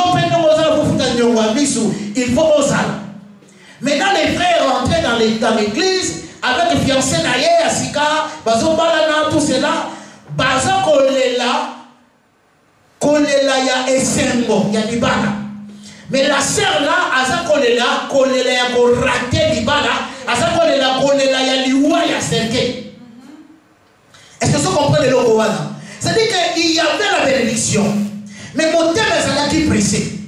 faut oser. Maintenant, les frères rentraient dans l'église, avec fiancé naye asika bazo balana tout cela baza kolela ya esengo ya libala. Mais la sœur là aza kolela ya ko rater libala, aza kolela ya liwa ya serke. Est-ce que vous comprenez le Kowana? C'est-à-dire qu'il y avait la bénédiction, mais mon thème est qui pressé.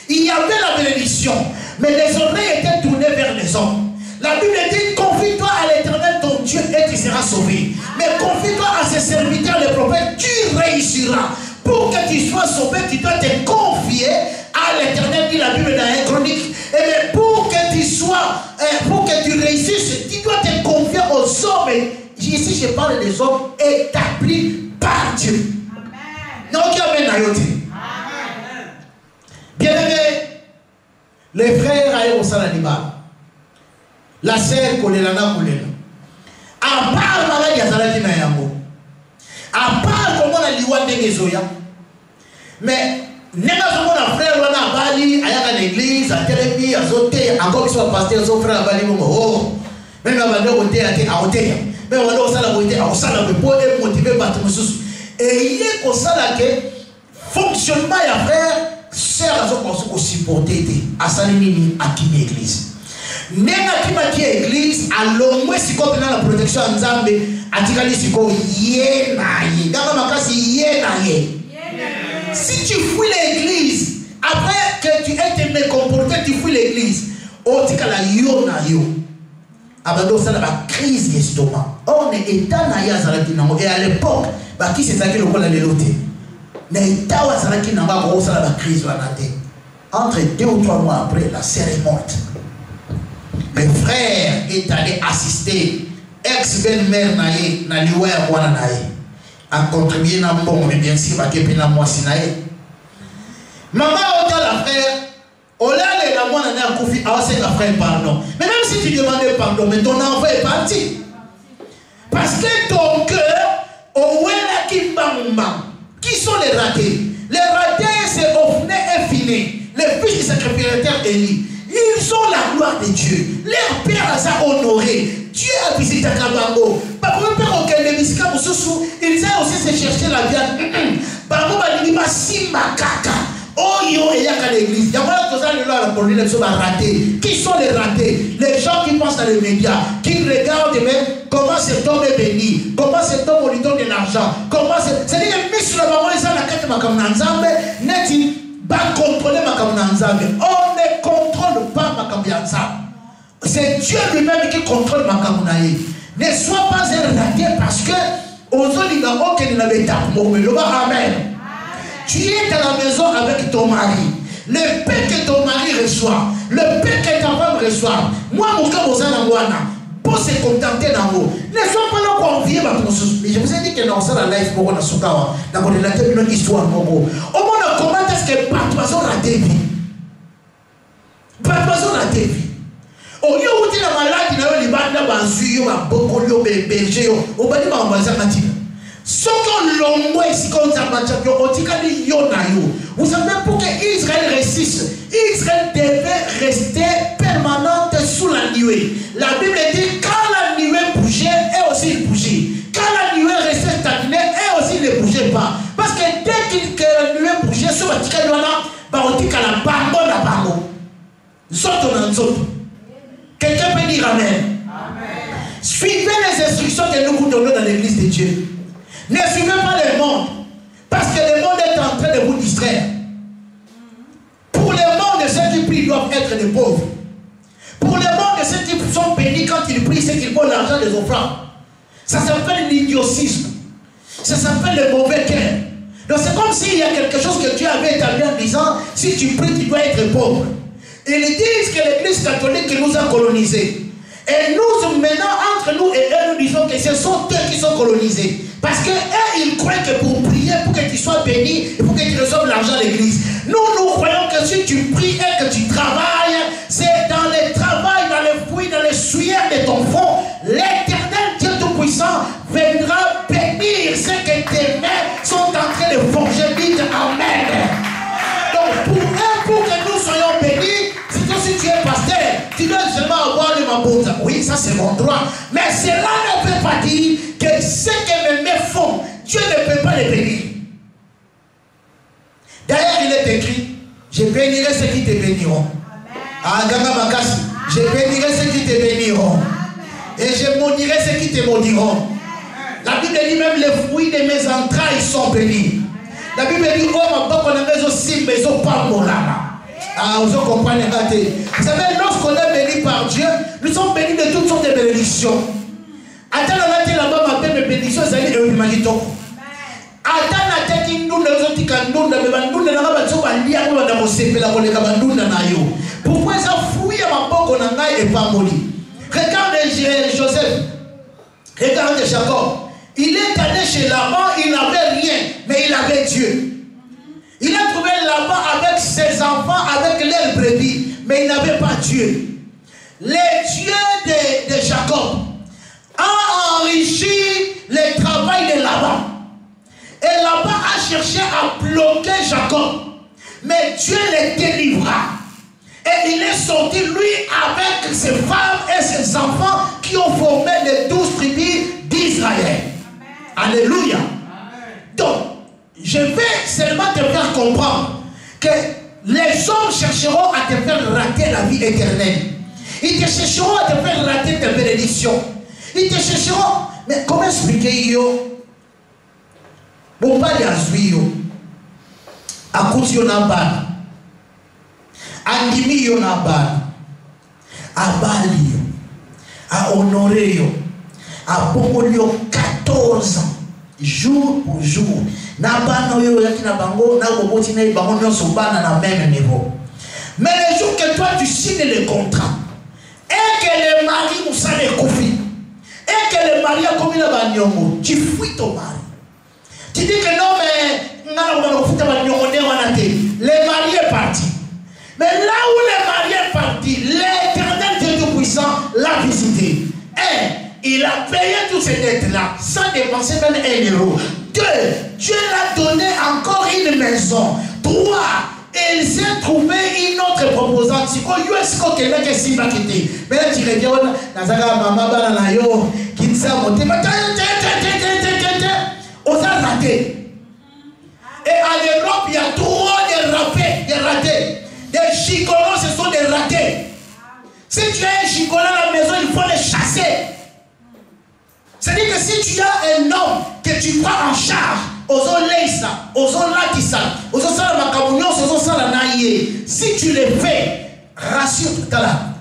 Il y avait la bénédiction, mais les oreilles étaient tournées vers les hommes. La Bible dit, confie-toi à l'Éternel ton Dieu et tu seras sauvé. Mais confie-toi à ses serviteurs, les prophètes, tu réussiras. Pour que tu sois sauvé, tu dois te confier à l'Éternel, dit la Bible dans les Chroniques. Et mais pour que tu sois, pour que tu réussisses, tu dois te confier aux hommes. Ici, je parle des hommes établis par Dieu. Amen. Bien aimé, les frères aillent au Salanima. La sœur Kolelana Kolela. À part malade Yazalaki na yango. À part comment la liwa ndegezoya. Mais n'est pas comment la frère wana bali ayaka l'église à télébi à zoté encore qu'ils soient pasteurs son frère bali oh même avant de voter à voter. Mais on va aussi la beauté, on s'en a pour motiver battre et il est comme ça là que fonctionnement ya frère sert à ce qu'on supporter à Salimini à qui l'église. Nenga qui m'a dit église à l'homme si qu'on a la protection en Zambie à Tikali si qu'on yé naïe dans ma classe yé naïe. Si tu fouilles l'église après que tu aies été mécomporté tu fouilles l'église au Tikala yo na yo. Abando ça la crise d'estomac. On est état na ya zaraki nango et à l'époque ba qui c'est ça qui le colle les lotés. Na état wa zaraki nango ko ça la crise wa naté. Entre 2 ou 3 mois après la sœur est morte. Le frère est allé assister ex-belle-mère naé na liwa ya wana naé. A contribuer na bon mais bien sûr ba kepi na moi sinaé. Maman ota la frère Ola la moine n'a confié à ses frères pardon. Mais même si tu demandais pardon, mais ton enfant est parti. Parce que ton cœur, qui sont les ratés? Les ratés, c'est Ophné et Finé, les fils du sacrificateur Élie. Ils ont la gloire de Dieu. Leur père les a honorés. Dieu a visité Kabango. Ils ont aussi se chercher la viande. Oh yo et y'a l'église. Qui sont les ratés? Les gens qui pensent dans les médias, qui regardent même comment cet homme est béni, comment cet homme lui donne de l'argent, comment c'est-à-dire que mis sur la maman ils ont la quête ma kamunanzambe, n'est-il pas contrôler ma kamunanzambe? On ne contrôle pas ma kamunanzambe. C'est Dieu lui-même qui contrôle ma kamunaye. Ne sois pas un raté parce que aux oligarques qui n'avaient pas amen. Tu es dans la maison avec ton mari. Le paix que ton mari reçoit, le paix que ta femme reçoit. Moi, mon cœur, pour se contenter dans vous. Ne sois pas là pour envier ma conscience. Mais je vous ai dit que dans ça, la life, pour on a soukawa, dans une histoire, au moins, comment est-ce que Patouazon a raté vie? Patouazon a raté vie. Au lieu où tu es malade, tu as les bandes, tu as beaucoup de berger, au bas de ma matin. Ce qu'on l'envoie ici comme ça, vous savez pour que Israël réussisse, Israël devait rester permanente sous la nuée. La Bible dit quand la nuée bougeait, elle aussi il bougeait. Quand la nuée restait stagnée, elle aussi ne bougeait pas. Parce que dès que la nuée bougeait, sur la quelqu'un peut dire amen. Suivez les instructions que nous vous donnons dans l'église de Dieu. Ne suivez pas le monde. Parce que le monde est en train de vous distraire. Pour le monde, ceux qui prient doivent être des pauvres. Pour le monde, ceux qui sont bénis quand ils prient, c'est qu'ils font l'argent des offrandes. Ça s'appelle l'idiocisme. Ça s'appelle le mauvais cœur. Donc c'est comme s'il y a quelque chose que Dieu avait établi en disant, si tu pries, tu dois être pauvre. Ils disent que l'église catholique nous a colonisés. Et nous, maintenant, entre nous et eux, nous disons que ce sont eux qui sont colonisés. Parce que eux, ils croient que pour prier, pour que tu sois béni, et pour que tu reçoives l'argent à l'église. Nous, nous croyons que si tu pries et que tu travailles, c'est dans le travail, dans le fruit, dans les sueurs de ton front, l'Éternel Dieu Tout-Puissant viendra bénir ce que tes mains sont en train de forger. Dites amen. Donc, pour que nous soyons bénis, si tu es pasteur, tu dois seulement avoir le Oui, ça c'est mon droit. Mais cela ne peut pas dire que ce que mes mains font, Dieu ne peut pas les bénir. D'ailleurs, il est écrit, je bénirai ceux qui te béniront. Je bénirai ceux qui te béniront. Et je maudirai ceux qui te maudiront. La Bible dit même les fruits de mes entrailles sont bénis. La Bible dit, oh ma boko na mezo simba, ils sont pas molama. Ah, vous comprenez? Vous savez, lorsqu'on est béni par Dieu, nous sommes bénis de toutes sortes de bénédictions. Attends, on a là-bas, ma belle bénédiction, ça y est, le magito. Attends, on a dit, nous, nous sommes pourquoi ça fouille à ma boko na et pas moli? Regarde Joseph, regarde Jacob. Il est allé chez Laban, il n'avait rien, mais il avait Dieu. Il a trouvé Laban avec ses enfants, avec leurs brebis, mais il n'avait pas Dieu. Le Dieu de Jacob a enrichi le travail de Laban. Et Laban a cherché à bloquer Jacob. Mais Dieu le délivra. Et il est sorti, lui, avec ses femmes et ses enfants qui ont formé les 12 tribus d'Israël. Alléluia. Donc, je vais seulement te faire comprendre que les hommes chercheront à te faire rater la vie éternelle. Ils te chercheront à te faire rater tes bénédictions. Ils te chercheront. Mais comment expliquer yo? Bon, pas les yo. À cause yo na bana. Andimi yo na bana. À bali yo. À honorer yo. À Pongolio 14 ans. Jour pour jour. Na bana yo yaki na bango. Na boboti na bango nyo sobana na même niveau. Mais le jour que toi tu signes le contrat. Et que le mari moussa le koufi. Et que le mari a commis la bagnongo. Tu fuis ton mari. Tu dis que non mais le mari est parti. Mais là où le mari est parti, l'Éternel Dieu Tout-Puissant l'a visité. Il a payé toutes ces dettes-là sans dépenser même 1 euro. 2, Dieu l'a donné encore une maison. 3, il s'est trouvé une autre proposante. Si quoi, US quelqu'un qui s'y va quitter. Mais là, tu regardes, Nazara, maman, bananayo, qui s'est monté. On a raté. Et en Europe, il y a trop de ratés. Des gigolos, ce sont des ratés. Si tu as un gigolo à la maison, il faut les chasser. C'est-à-dire que si tu as un homme que tu prends en charge, si tu le fais, rassure-toi là,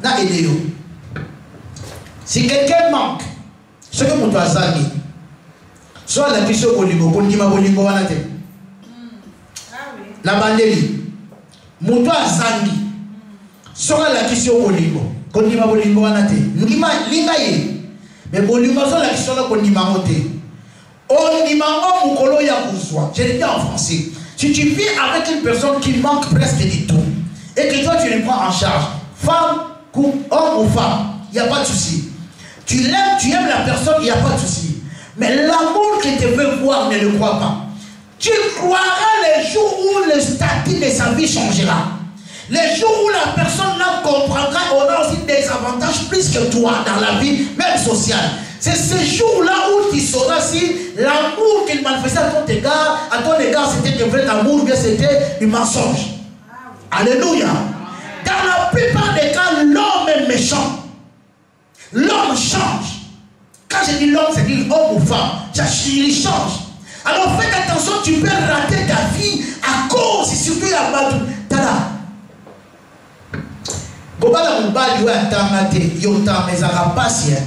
si quelqu'un manque, ce que mon toit zagi, soit la question Bolingo, Kondima Bolingo Wanate, la bandeli, mon toit zagi, soit la question Bolingo, Kondima Bolingo Wanate, Nima Lingaye. Mais bon, nous avons la question qu'on dit mamoté. On dit maman mukolo ya kuzwa. Je le dis en français. Si tu vis avec une personne qui manque presque du tout et que toi tu les prends en charge, femme, couple, homme ou femme, il n'y a pas de souci. Tu l'aimes, tu aimes la personne, il n'y a pas de souci. Mais l'amour que tu veux voir, ne le crois pas. Tu croiras les jours où le statut de sa vie changera. Les jours où la personne là comprendra, on a aussi des avantages plus que toi dans la vie, même sociale. C'est ce jour-là où tu sauras si l'amour qu'il manifestait à ton égard, c'était un vrai amour ou bien c'était du mensonge. Alléluia. Dans la plupart des cas, l'homme est méchant. L'homme change. Quand je dis l'homme, c'est dire homme ou femme. Il change. Alors faites attention, tu peux rater ta vie à cause, surtout à Badou. Bobala mubali wa tamate yota mezaka pasien.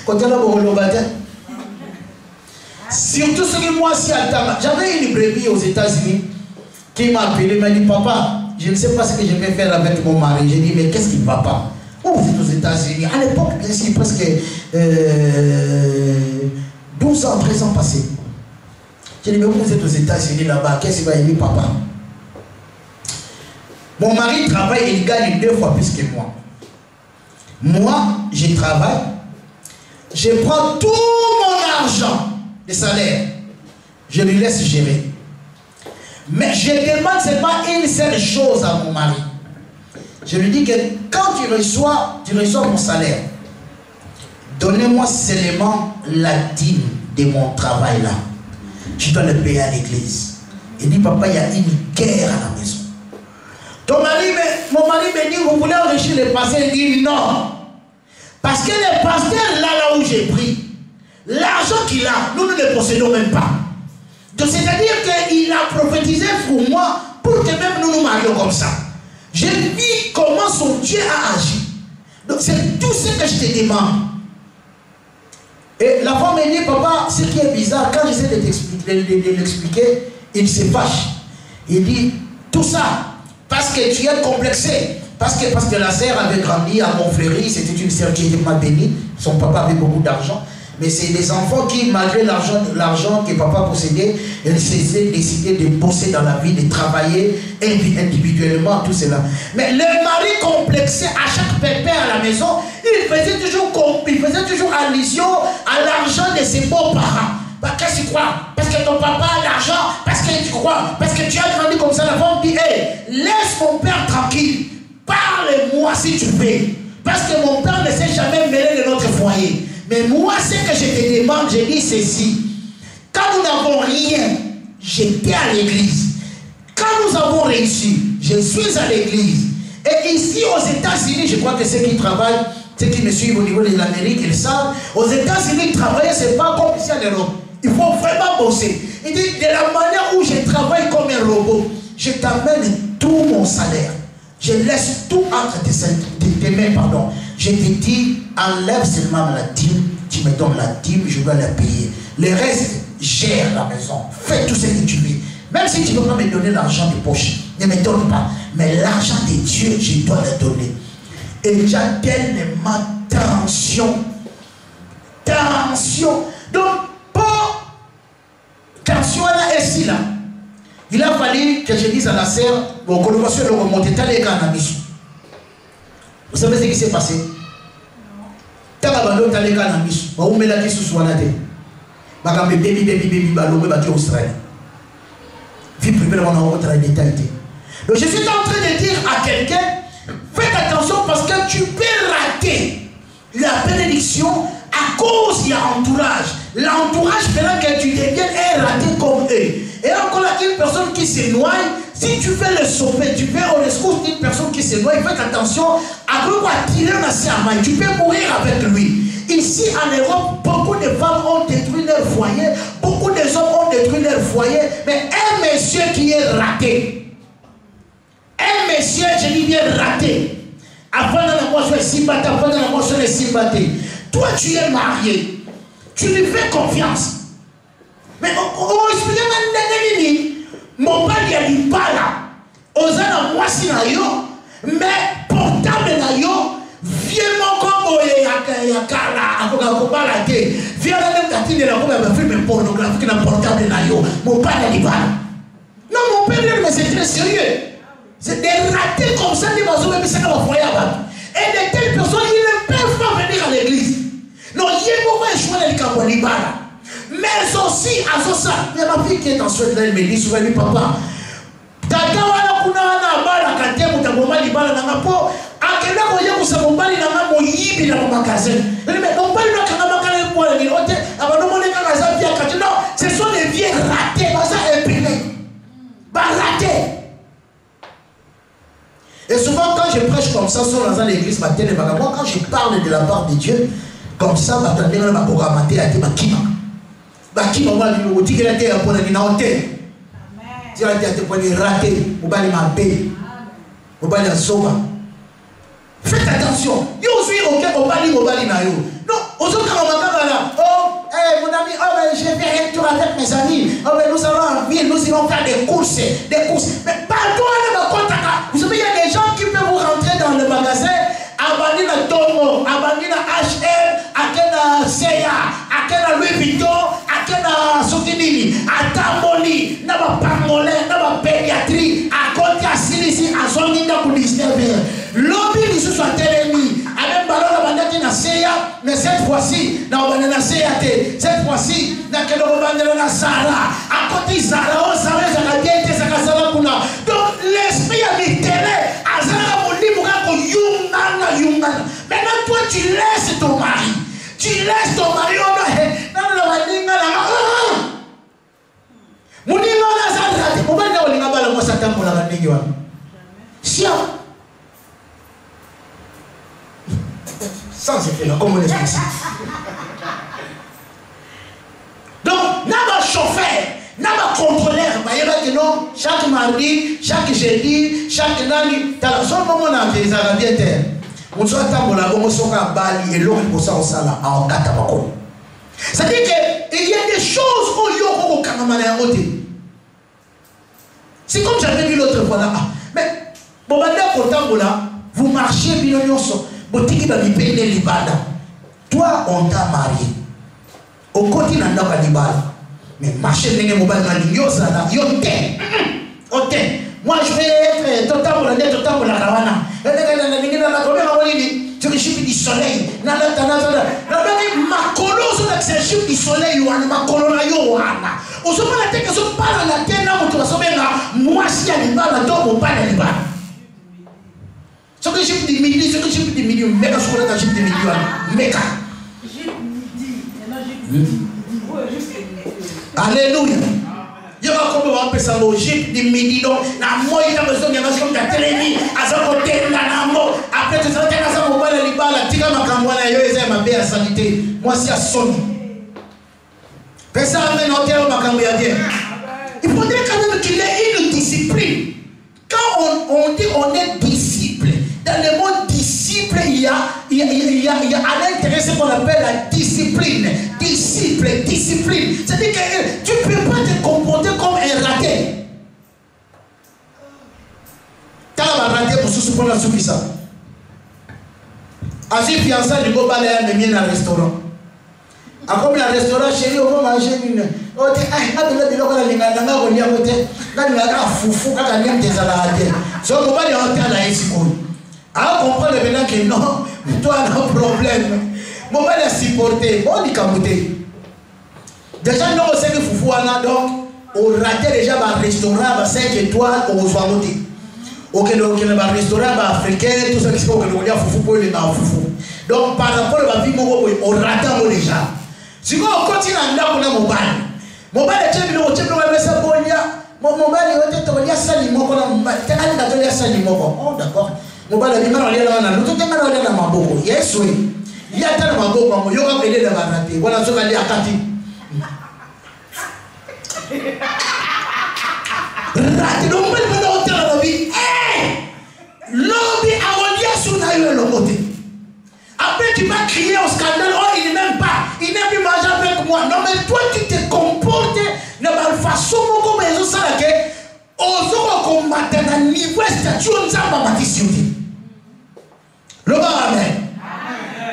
Quand on a beau surtout ce que moi si attama. J'avais une brebis aux États-Unis qui m'a appelé, m'a dit papa, je ne sais pas ce que je vais faire avec mon mari. J'ai dit mais qu'est-ce qui ne va pas? Oh, vous êtes aux États-Unis. À l'époque, c'est presque 12 ans, 13 ans passés. J'ai dit mais vous êtes aux États-Unis là-bas, qu'est-ce qui va aimer papa? Mon mari travaille et il gagne 2 fois plus que moi. Moi, je travaille. Je prends tout mon argent de salaire. Je lui laisse gérer. Mais je demande seulement une seule chose à mon mari. Je lui dis que quand tu reçois mon salaire, donnez-moi seulement la dîme de mon travail là. Je dois le payer à l'église. Il dit, papa, il y a une guerre à la maison. Mon mari me dit, vous voulez enrichir les pasteurs? Il dit non. Parce que les pasteurs, là où j'ai pris, l'argent qu'il a, nous ne le possédons même pas. Donc c'est-à-dire qu'il a prophétisé pour moi, pour que même nous nous marions comme ça. J'ai vu comment son Dieu a agi. Donc c'est tout ce que je te demande. Et la femme me dit, papa, ce qui est bizarre, quand j'essaie de l'expliquer, il se fâche. Il dit, tout ça, parce que tu es complexé. Parce que la sœur avait grandi à Montfleury, c'était une sœur qui était mal bénie. Son papa avait beaucoup d'argent. Mais c'est des enfants qui, malgré l'argent que papa possédait, ils s'étaient décidé de bosser dans la vie, de travailler individuellement, tout cela. Mais le mari complexé, à chaque pépère à la maison, il faisait toujours allusion à l'argent de ses beaux-parents. Bah, qu'est-ce que tu crois? Parce que ton papa a l'argent, parce que tu crois, parce que tu as grandi comme ça. La femme dit, hey, laisse mon père tranquille, parle-moi si tu veux. Parce que mon père ne s'est jamais mêlé de notre foyer. Mais moi, ce que je te demande, je dis ceci. Quand nous n'avons rien, j'étais à l'église. Quand nous avons réussi, je suis à l'église. Et ici, aux États-Unis, je crois que ceux qui travaillent, ceux qui me suivent au niveau de l'Amérique, ils savent, aux États-Unis, travailler, ce n'est pas comme ici en Europe. Il faut vraiment bosser. Il dit, de la manière où je travaille comme un robot, je t'amène tout mon salaire. Je laisse tout entre tes mains, pardon. Je te dis, enlève seulement la dîme, tu me donnes la dîme, je dois la payer. Le reste, gère la maison, fais tout ce que tu veux. Même si tu ne veux pas me donner l'argent de poche, ne me donne pas. Mais l'argent de Dieu, je dois le donner. Et il y a tellement tension. Donc, pour tension là, ici là, il a fallu que je dise à la sœur, bon, vous savez ce qui s'est passé? Donc je suis en train de dire à quelqu'un, faites attention parce que tu peux rater la bénédiction à cause de l'entourage. L'entourage fera que tu deviennes un raté comme eux. Et encore là, une personne qui se noie, si tu veux le sauver, tu peux au rescousse d'une personne qui se noie, faites attention à tirer dans sa main. Tu peux mourir avec lui. Ici en Europe, beaucoup de femmes ont détruit leur foyer, beaucoup d'hommes ont détruit leur foyer, mais un monsieur qui est raté, un monsieur, je dis bien raté, avant de la moisson Simbaté, avant de la moisson Simbaté, toi tu es marié, tu lui fais confiance. Mais on explique mon père il a dit pas là, aux ans moi si na yo, mais portable na yo, viens mon combo et yakala, akoka la té, viens la même tatine de la robe film pornographique na portable na yo, mon père il a dit pas là. Non mon père mais c'est très sérieux. C'est des ratés comme ça des maisons même ça va foyer avant. Et de telles personnes ils ne peuvent pas venir à l'église. Non, il y a beaucoup de choix de Kabonibala. Mais aussi, à ça, il y a ma fille qui est en Suède, elle me dit souvent, papa, tata wana kuna wana bala kate mutabomba libala na ngapo akenda koye kusabomba na ngamo yibi na magasin. Mais bomba na kanga makale pour les hôtel, abano moneka kaza via kate. Non, ce sont des vieux ratés, ça épilé. Bah ratés. Et souvent quand je prêche comme ça sur dans l'église matin et moi quand je parle de la part de Dieu comme ça, m'attendez dans ma programmation à dire makima. Bakima moi lui dit que la terre pour la hôtel. Si la terre pour les ratés, ou pas les mapper. Ou pas les sauver. Faites attention. Yo suis OK au bali na yo. Non, aux autres on va là. Oh, mon ami, oh ben je vais faire un tour avec mes amis. Oh ben nous allons en ville, nous allons faire des courses. Mais pardon, vous savez, il y a des gens qui peuvent vous rentrer dans le magasin. Abandina Tomo, Abandina HM, Akena Seya, Akena Louis Vuitton, Akena Sotinini, Atamoni, Naba Pangolin, Naba Pédiatrie, Akoti Asilisi, Azonina pour disturber. Lobby qui se soit télémis, avec Ballon Abandaki na Seya, mais cette fois-ci, na Abandina Seya, cette fois-ci, na Keno Abandina Zara, Akoti Zara, Zara, Zara, Diete, Zara, Kuna. Donc l'esprit a dit télé, Azara, Mouli, Mouka. Maintenant, toi, tu laisses ton mari. Tu laisses ton mari. Sans effet là, comme on l'explique. Donc, n'a pas chauffeur, n'a pas contrôleur. Il y a que non, chaque mardi, chaque jeudi, chaque lundi, dans le moment où on a des Arabiens terre, on soit à la bombe, on soit à Bali et l'homme pour ça au sala en Katabako. C'est-à-dire qu'il y a des choses où il y a au Kanamana côté. C'est comme j'avais dit l'autre fois là. Mais, bon, vous marchez, toi, on t'a marié. Au côté d'un mais marcher n'est pas moi je vais être total pour la dette, total pour la caravane. Tu es le chiffre du soleil. Ma colo, c'est le chiffre du soleil. Ma colo, on se prend la tête, on se parle la tête, moi si elle est pas la tombe, on parle elle est pas. Ce que je dis midi, ce que je dis midi, méga sur la tâche de midi, méga. Alléluia. Il y a comme on appelle ça logique de midi, donc la moitié de la maison, il y a comme la télé, à sa côté, après tu sais, tu as mobile à l'ibala, tu as ma campagne, il y a ma belle sanité. Moi, c'est à son. Personne n'a noté ma campagne. Il faudrait quand même qu'il y ait une discipline. Quand on dit on est disciple, dans le mot disciple, il y a à l'intérieur ce qu'on appelle la discipline. Disciple, discipline. C'est-à-dire que tu ne peux pas te comporter comme un raté. Tu as raté pour se prendre la suffisance. As-tu fiancé du beau balai à mener dans le restaurant? Comme le restaurant chéri, on va manger une. On dit, ah, on a des foufou, quand on a des salades. Si on va aller en terre à Esikoui. Alors, on comprend maintenant que non, toi, on a un problème. On va les supporter. On dit camoté. Déjà, nous, on sait que foufou, donc, on raté déjà un restaurant à 5 étoiles au Soamoté. Ok, donc, il y a un restaurant africain, tout ça qui se passe, on a foufou pour les foufou. Donc, par rapport à la vie, on raté déjà. Si on continue à aller dans mon bain, mon bain est très bien, on va mettre ça pour y aller. Mon bain est très bien, ça n'y moko, tu as ça n'y moko. Oh, d'accord. Mon bain est bien, on est là, nous sommes là dans ma boko. Yes, oui. Il y a dans ma boko, il y a des gens qui ont voilà ce qu'on a dit à Kati. Raté, donc, on est dans la vie. L'homme a relié sur le côté. Après, tu vas crier au scandale, oh, il n'aime pas, il n'aime plus manger avec moi. Non, mais toi, tu te comportes de la façon comme ils ont ça, que aux autres combattants, à niveau statut, on ne s'en va pas discuter. Le bas, amen.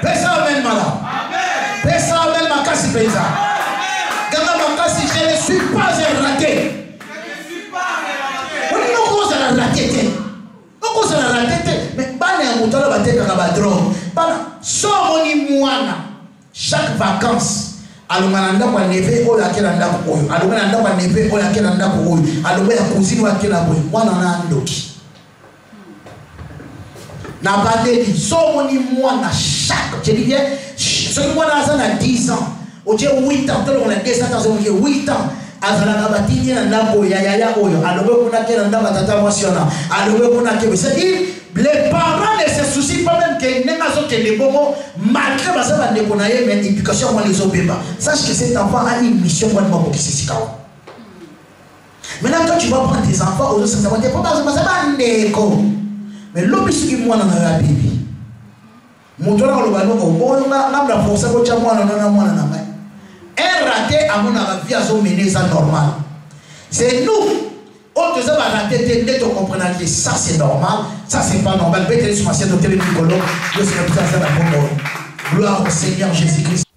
Pesa, amen, madame. Pesa, amen, ma casse, pesa. Gana, ma casse, je ne suis pas un raté. On dit, non, comment ça l'a raté? Non, comment ça l'a raté? Mais, pas un mouton, on va te faire la drogue. Somoni mwana chaque vacances alomana kwa neve ola kela ndako oyo alomana kwa neve ola kela ndako oyo alomana kuzini wa kela boy mwana na ndoki na badeli somoni mwana chaque je dis bien ce mwana azana 10 ans oje 8 ans tolo on a 10 ans 8 ans azala na batini na ndako ya oyo alomana kuna kela ndako tata mwasiona alomana kuna kebe c'est les parents ne se soucient pas même que les bons malgré mais l'éducation les obéba. Sache que cet enfant a une mission pour qui se maintenant toi tu vas prendre tes enfants aux autres ça va pas mais l'homme qui moi dans la bébé motola le ballon au bon la force ko cha moi na moi na mai un raté à mon vie à son mener ça normal c'est nous. Autres gens vont rater, dès qu'on comprend que ça c'est normal, ça c'est pas normal. Peut-être sur ma chaîne de télé Nicolo, je suis le président de la Gloire au Seigneur Jésus-Christ.